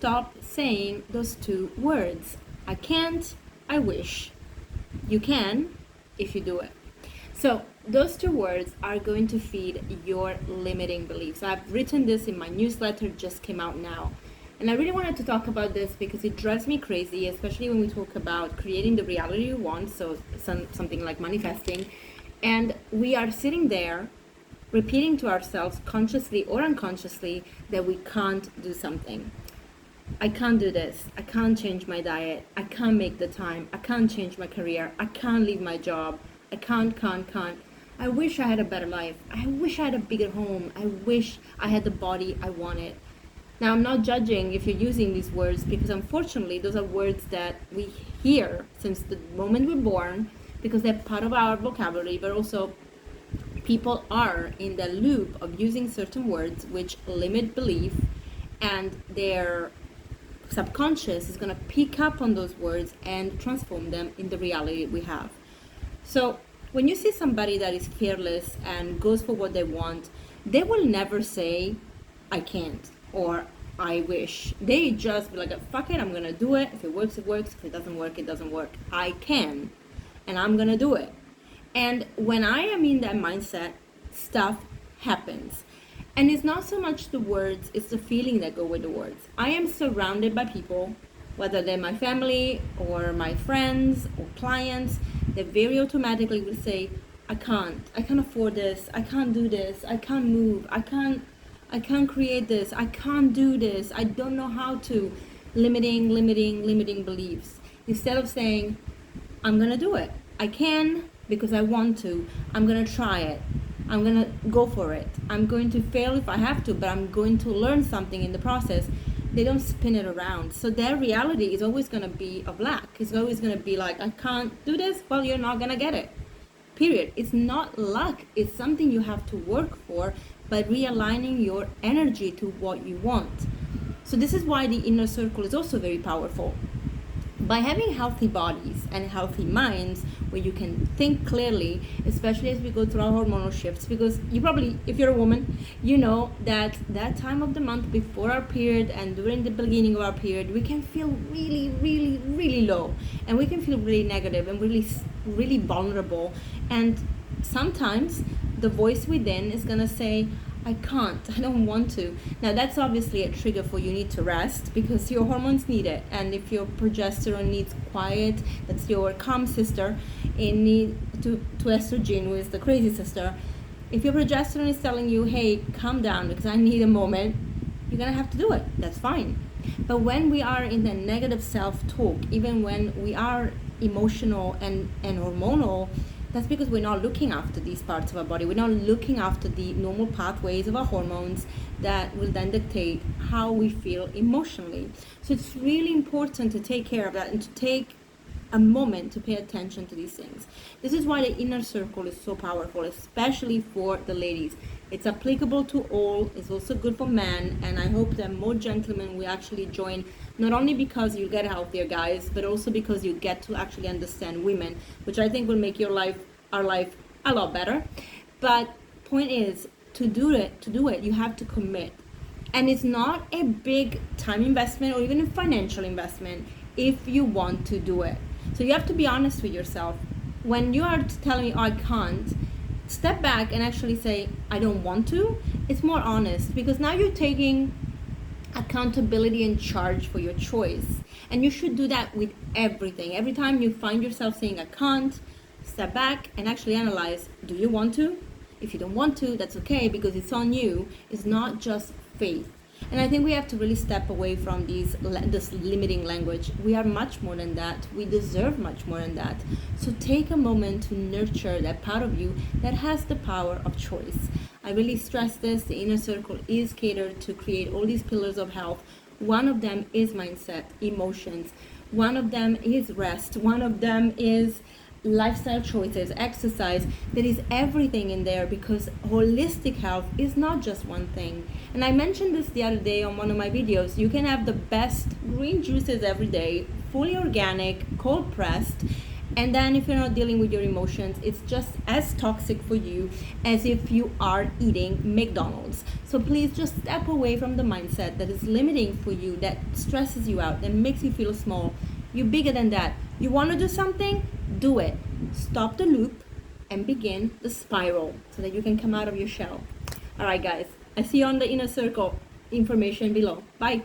stop saying those two words. I can't, I wish. You can if you do it. So those two words are going to feed your limiting beliefs. I've written this in my newsletter, just came out now. And I really wanted to talk about this because it drives me crazy, especially when we talk about creating the reality you want, so something like manifesting. And we are sitting there repeating to ourselves, consciously or unconsciously, that we can't do something. I can't do this. I can't change my diet. I can't make the time. I can't change my career. I can't leave my job. I can't. I wish I had a better life. I wish I had a bigger home. I wish I had the body I wanted. Now, I'm not judging if you're using these words, because unfortunately, those are words that we hear since the moment we're born, because they're part of our vocabulary, but also people are in the loop of using certain words which limit belief, and their subconscious is going to pick up on those words and transform them in the reality we have. So when you see somebody that is fearless and goes for what they want, they will never say, I can't, or I wish. They just be like, fuck it, I'm going to do it. If it works, it works. If it doesn't work, it doesn't work. I can, and I'm going to do it. And when I am in that mindset, stuff happens. And it's not so much the words, it's the feeling that go with the words. I am surrounded by people, whether they're my family or my friends or clients, that very automatically will say, I can't afford this, I can't do this, I can't move, I can't create this, I can't do this, I don't know how to. Limiting beliefs. Instead of saying, I'm gonna do it, I can because I want to, I'm gonna try it, I'm gonna go for it, I'm going to fail if I have to, but I'm going to learn something in the process. They don't spin it around. So their reality is always gonna be a black. It's always gonna be like, I can't do this. Well, you're not gonna get it. Period. It's not luck. It's something you have to work for by realigning your energy to what you want. So this is why the inner circle is also very powerful. By having healthy bodies and healthy minds where you can think clearly, especially as we go through our hormonal shifts, because you probably, if you're a woman, you know that time of the month before our period and during the beginning of our period, we can feel really low, and we can feel really negative and really vulnerable. And sometimes the voice within is gonna say, I can't, I don't want to. Now that's obviously a trigger for you need to rest, because your hormones need it. And if your progesterone needs quiet, that's your calm sister, in need to estrogen, who is the crazy sister. If your progesterone is telling you, hey, calm down because I need a moment, you're gonna have to do it. That's fine. But when we are in the negative self-talk, even when we are emotional and hormonal, that's because we're not looking after these parts of our body. We're not looking after the normal pathways of our hormones that will then dictate how we feel emotionally. So it's really important to take care of that and to take a moment to pay attention to these things. This is why the inner circle is so powerful, especially for the ladies. It's applicable to all. It's also good for men, and I hope that more gentlemen will actually join, not only because you get healthier, guys, but also because you get to actually understand women, which I think will make our life a lot better. But point is, to do it, you have to commit. And it's not a big time investment or even a financial investment if you want to do it. So you have to be honest with yourself. When you are telling me, oh, I can't, step back and actually say, I don't want to. It's more honest, because now you're taking accountability and charge for your choice. And you should do that with everything. Every time you find yourself saying, I can't, step back and actually analyze, do you want to? If you don't want to, that's okay, because it's on you. It's not just faith. And I think we have to really step away from this limiting language. We are much more than that. We deserve much more than that. So take a moment to nurture that part of you that has the power of choice. I really stress this. The inner circle is catered to create all these pillars of health. One of them is mindset, emotions. One of them is rest. One of them is lifestyle choices, exercise. There is everything in there, because holistic health is not just one thing. And I mentioned this the other day on one of my videos. You can have the best green juices every day, fully organic, cold pressed, And then if you're not dealing with your emotions, it's just as toxic for you as if you are eating McDonald's. So please just step away from the mindset that is limiting for you, that stresses you out, that makes you feel small. You're bigger than that. You want to do something? Do it. Stop the loop and begin the spiral so that you can come out of your shell. All right, guys. I see you on the inner circle information below. Bye.